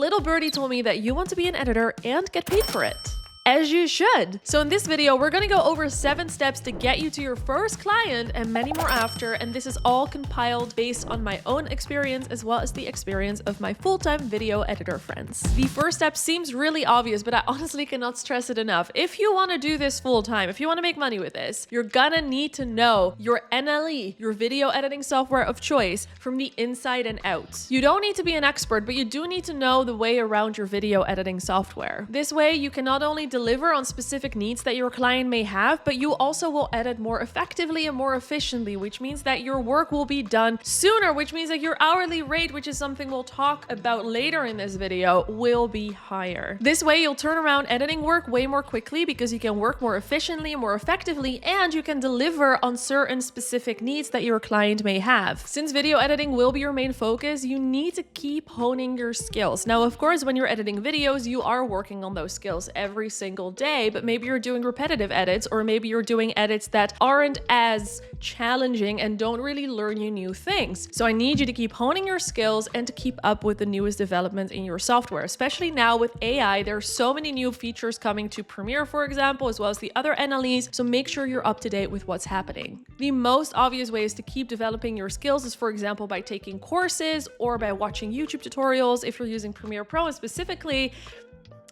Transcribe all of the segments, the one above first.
little birdie told me that you want to be an editor and get paid for it. As you should. So in this video, we're gonna go over 7 steps to get you to your first client and many more after, and this is all compiled based on my own experience as well as the experience of my full-time video editor friends. The first step seems really obvious, but I honestly cannot stress it enough. If you wanna do this full-time, if you wanna make money with this, you're gonna need to know your NLE, your video editing software of choice, from the inside and out. You don't need to be an expert, but you do need to know the way around your video editing software. This way, you can not only deliver on specific needs that your client may have, but you also will edit more effectively and more efficiently, which means that your work will be done sooner, which means that your hourly rate, which is something we'll talk about later in this video, will be higher. This way, you'll turn around editing work way more quickly because you can work more efficiently and more effectively, and you can deliver on certain specific needs that your client may have. Since video editing will be your main focus, you need to keep honing your skills. Now, of course, when you're editing videos, you are working on those skills every single day, but maybe you're doing repetitive edits, or maybe you're doing edits that aren't as challenging and don't really learn you new things. So I need you to keep honing your skills and to keep up with the newest developments in your software, especially now with AI. There are so many new features coming to Premiere, for example, as well as the other NLEs. So make sure you're up to date with what's happening. The most obvious ways to keep developing your skills is, for example, by taking courses or by watching YouTube tutorials. If you're using Premiere Pro, and specifically,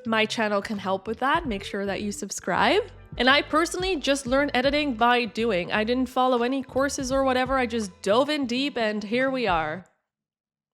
my channel can help with that. Make sure that you subscribe. And I personally just learned editing by doing. I didn't follow any courses or whatever. I just dove in deep and here we are.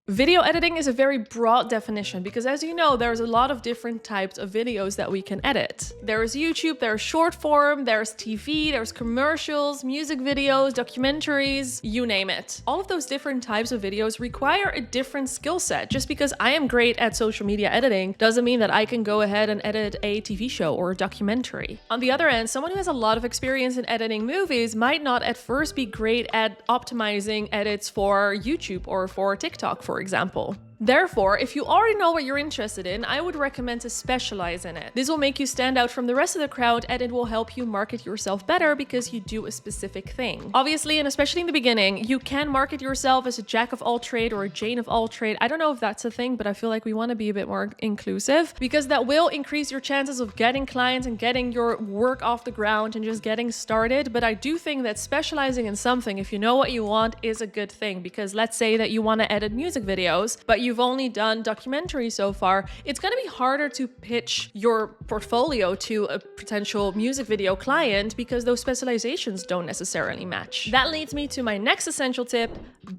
Video editing is a very broad definition because, as you know, there's a lot of different types of videos that we can edit. There's YouTube, there's short form, there's TV, there's commercials, music videos, documentaries, you name it. All of those different types of videos require a different skill set. Just because I am great at social media editing doesn't mean that I can go ahead and edit a TV show or a documentary. On the other end, someone who has a lot of experience in editing movies might not at first be great at optimizing edits for YouTube or for TikTok, for example. Therefore, if you already know what you're interested in, I would recommend to specialize in it. This will make you stand out from the rest of the crowd, and it will help you market yourself better because you do a specific thing. Obviously, and especially in the beginning, you can market yourself as a jack of all trade or a Jane of all trade. I don't know if that's a thing, but I feel like we want to be a bit more inclusive because that will increase your chances of getting clients and getting your work off the ground and just getting started. But I do think that specializing in something, if you know what you want, is a good thing, because let's say that you want to edit music videos, but you've only done documentaries so far, it's going to be harder to pitch your portfolio to a potential music video client because those specializations don't necessarily match. That leads me to my next essential tip: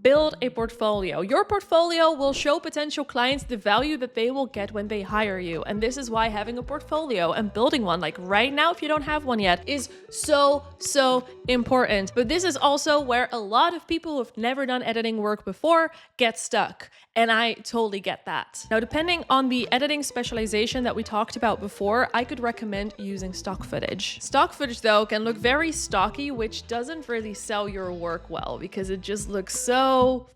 build a portfolio. Your portfolio will show potential clients the value that they will get when they hire you. And this is why having a portfolio and building one, like right now, if you don't have one yet, is so important. But this is also where a lot of people who've never done editing work before get stuck. And I totally get that. Now, depending on the editing specialization that we talked about before, I could recommend using stock footage. Stock footage, though, can look very stocky, which doesn't really sell your work well because it just looks so...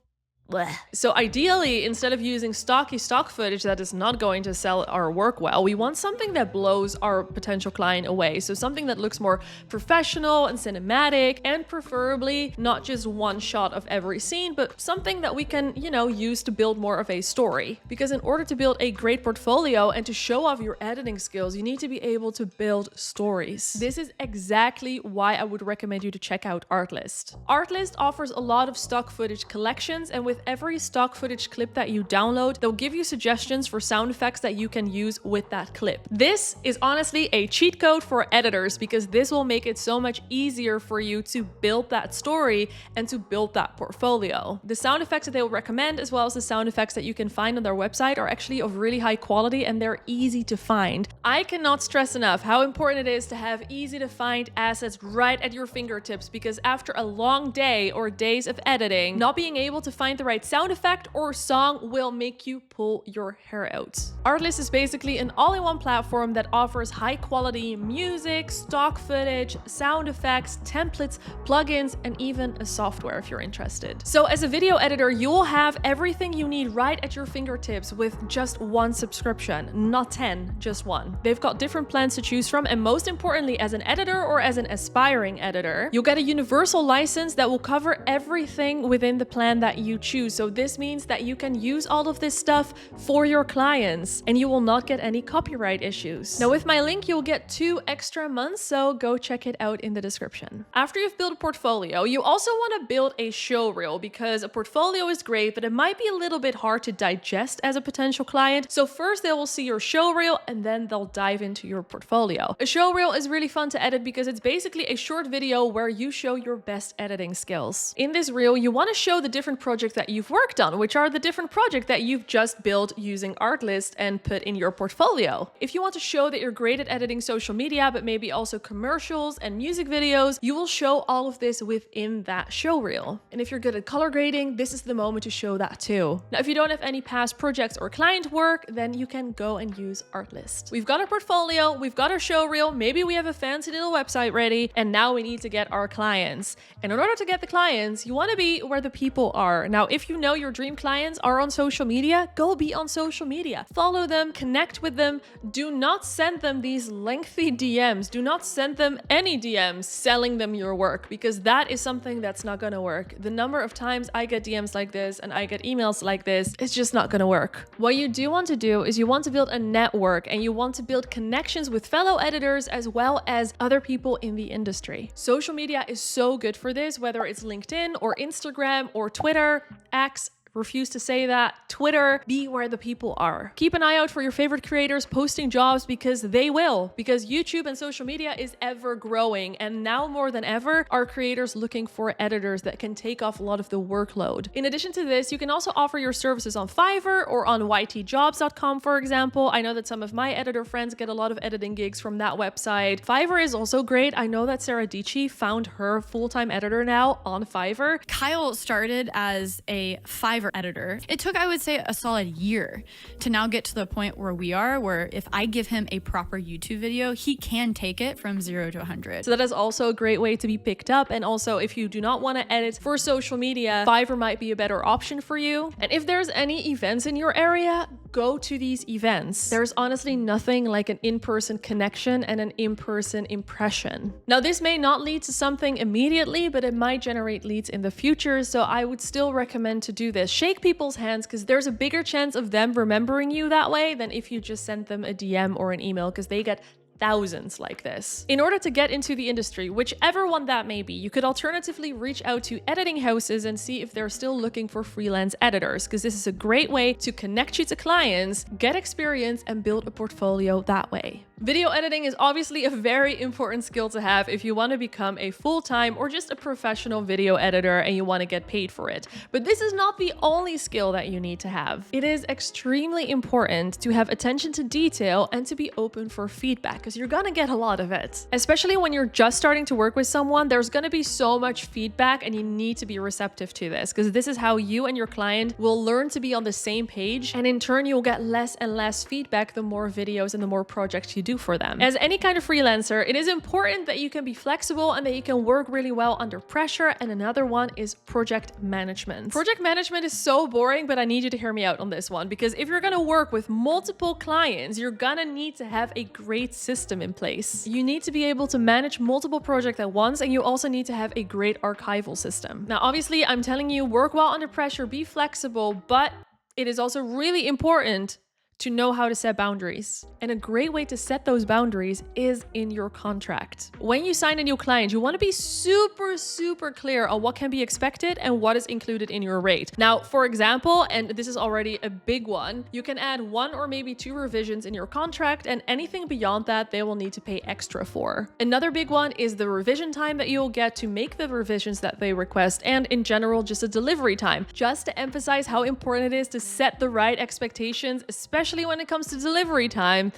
So ideally, instead of using stock footage that is not going to sell our work well, we want something that blows our potential client away. So something that looks more professional and cinematic, and preferably not just one shot of every scene, but something that we can, use to build more of a story. Because in order to build a great portfolio and to show off your editing skills, you need to be able to build stories. This is exactly why I would recommend you to check out Artlist. Artlist offers a lot of stock footage collections, and with every stock footage clip that you download, they'll give you suggestions for sound effects that you can use with that clip. This is honestly a cheat code for editors because this will make it so much easier for you to build that story and to build that portfolio. The sound effects that they will recommend, as well as the sound effects that you can find on their website, are actually of really high quality and they're easy to find. I cannot stress enough how important it is to have easy to find assets right at your fingertips, because after a long day or days of editing, not being able to find the right sound effect or song will make you pull your hair out. Artlist is basically an all-in-one platform that offers high quality music, stock footage, sound effects, templates, plugins, and even a software if you're interested. So as a video editor, you will have everything you need right at your fingertips with just one subscription, not 10, just one. They've got different plans to choose from, and most importantly, as an editor or as an aspiring editor, you'll get a universal license that will cover everything within the plan that you choose. choose. So this means that you can use all of this stuff for your clients and you will not get any copyright issues. Now with my link, you'll get 2 extra months, so go check it out in the description. After you've built a portfolio, you also want to build a show reel, because a portfolio is great, but it might be a little bit hard to digest as a potential client. So first they will see your show reel and then they'll dive into your portfolio. A show reel is really fun to edit because it's basically a short video where you show your best editing skills. In this reel, you want to show the different projects that you've worked on, which are the different projects that you've just built using Artlist and put in your portfolio. If you want to show that you're great at editing social media, but maybe also commercials and music videos, you will show all of this within that show reel. And if you're good at color grading, this is the moment to show that too. Now, if you don't have any past projects or client work, then you can go and use Artlist. We've got our portfolio, we've got our show reel, maybe we have a fancy little website ready, and now we need to get our clients. And in order to get the clients, you want to be where the people are. Now, if you know your dream clients are on social media, go be on social media. Follow them, connect with them. Do not send them these lengthy DMs. Do not send them any DMs selling them your work, because that is something that's not going to work. The number of times I get DMs like this and I get emails like this, it's just not going to work. What you do want to do is you want to build a network and you want to build connections with fellow editors as well as other people in the industry. Social media is so good for this, whether it's LinkedIn or Instagram or Twitter, X, refuse to say that, Twitter. Be where the people are. Keep an eye out for your favorite creators posting jobs, because they will. Because YouTube and social media is ever growing, and now more than ever are creators looking for editors that can take off a lot of the workload. In addition to this, you can also offer your services on Fiverr or on ytjobs.com, for example. I know that some of my editor friends get a lot of editing gigs from that website. Fiverr is also great. I know that Sarah Dici found her full-time editor now on Fiverr. Kyle started as a Fiverr editor. It took, I would say, a solid year to now get to the point where we are, where if I give him a proper YouTube video, he can take it from 0 to 100. So that is also a great way to be picked up. And also, if you do not want to edit for social media, Fiverr might be a better option for you. And if there's any events in your area, go to these events. There's honestly nothing like an in-person connection and an in-person impression. Now, this may not lead to something immediately, but it might generate leads in the future. So I would still recommend to do this. Shake people's hands, because there's a bigger chance of them remembering you that way than if you just send them a DM or an email, because they get thousands like this. In order to get into the industry, whichever one that may be, you could alternatively reach out to editing houses and see if they're still looking for freelance editors, because this is a great way to connect you to clients, get experience, and build a portfolio that way. Video editing is obviously a very important skill to have if you want to become a full-time or just a professional video editor and you want to get paid for it. But this is not the only skill that you need to have. It is extremely important to have attention to detail and to be open for feedback, because you're gonna get a lot of it. Especially when you're just starting to work with someone, there's gonna be so much feedback and you need to be receptive to this, because this is how you and your client will learn to be on the same page, and in turn you'll get less and less feedback the more videos and the more projects you do for them. As any kind of freelancer, it is important that you can be flexible and that you can work really well under pressure. And another one is project management. Project management is so boring, but I need you to hear me out on this one, because if you're gonna work with multiple clients, you're gonna need to have a great system in place. You need to be able to manage multiple projects at once, and you also need to have a great archival system. Now, obviously, I'm telling you, work well under pressure, be flexible, but it is also really important to know how to set boundaries. And a great way to set those boundaries is in your contract. When you sign a new client, you want to be super clear on what can be expected and what is included in your rate. Now, for example, and this is already a big one, you can add 1 or maybe 2 revisions in your contract, and anything beyond that, they will need to pay extra for. Another big one is the revision time that you'll get to make the revisions that they request, and in general, just a delivery time. Just to emphasize how important it is to set the right expectations, especially when it comes to delivery time.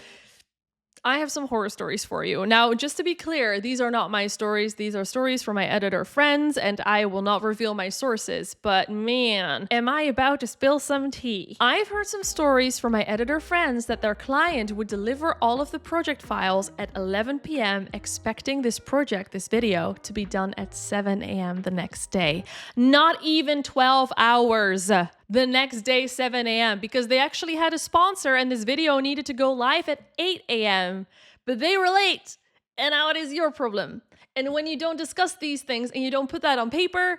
I have some horror stories for you. Now, just to be clear, these are not my stories. These are stories from my editor friends, and I will not reveal my sources. But man, am I about to spill some tea. I've heard some stories from my editor friends that their client would deliver all of the project files at 11 p.m. expecting this video, to be done at 7 a.m. the next day. Not even 12 hours. The next day, 7 a.m. because they actually had a sponsor and this video needed to go live at 8 a.m. But they were late, and now it is your problem. And when you don't discuss these things and you don't put that on paper,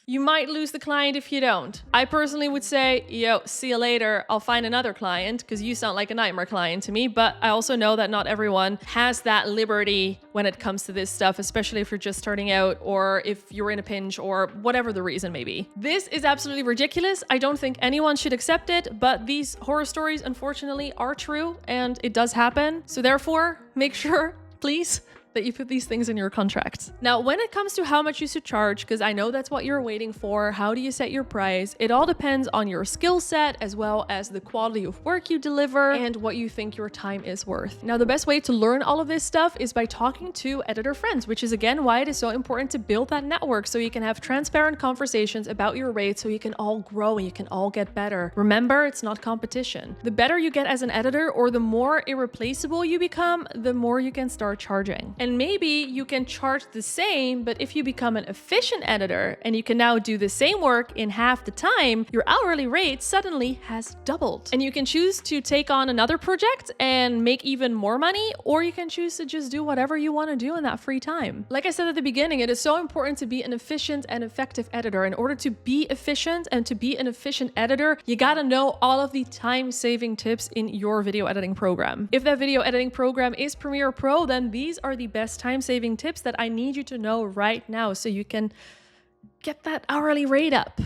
You might lose the client if you don't. I personally would say, yo, see you later. I'll find another client because you sound like a nightmare client to me. But I also know that not everyone has that liberty when it comes to this stuff, especially if you're just starting out or if you're in a pinch or whatever the reason may be. This is absolutely ridiculous. I don't think anyone should accept it, but these horror stories, unfortunately, are true and it does happen. So therefore, make sure, please, that you put these things in your contract. Now, when it comes to how much you should charge, because I know that's what you're waiting for, how do you set your price? It all depends on your skill set as well as the quality of work you deliver and what you think your time is worth. Now, the best way to learn all of this stuff is by talking to editor friends, which is again why it is so important to build that network so you can have transparent conversations about your rates so you can all grow and you can all get better. Remember, it's not competition. The better you get as an editor or the more irreplaceable you become, the more you can start charging. And maybe you can charge the same, but if you become an efficient editor and you can now do the same work in half the time, your hourly rate suddenly has doubled. And you can choose to take on another project and make even more money, or you can choose to just do whatever you want to do in that free time. Like I said at the beginning, it is so important to be an efficient and effective editor. In order to be efficient and to be an efficient editor, you gotta know all of the time-saving tips in your video editing program. If that video editing program is Premiere Pro, then these are the best time-saving tips that I need you to know right now so you can get that hourly rate up.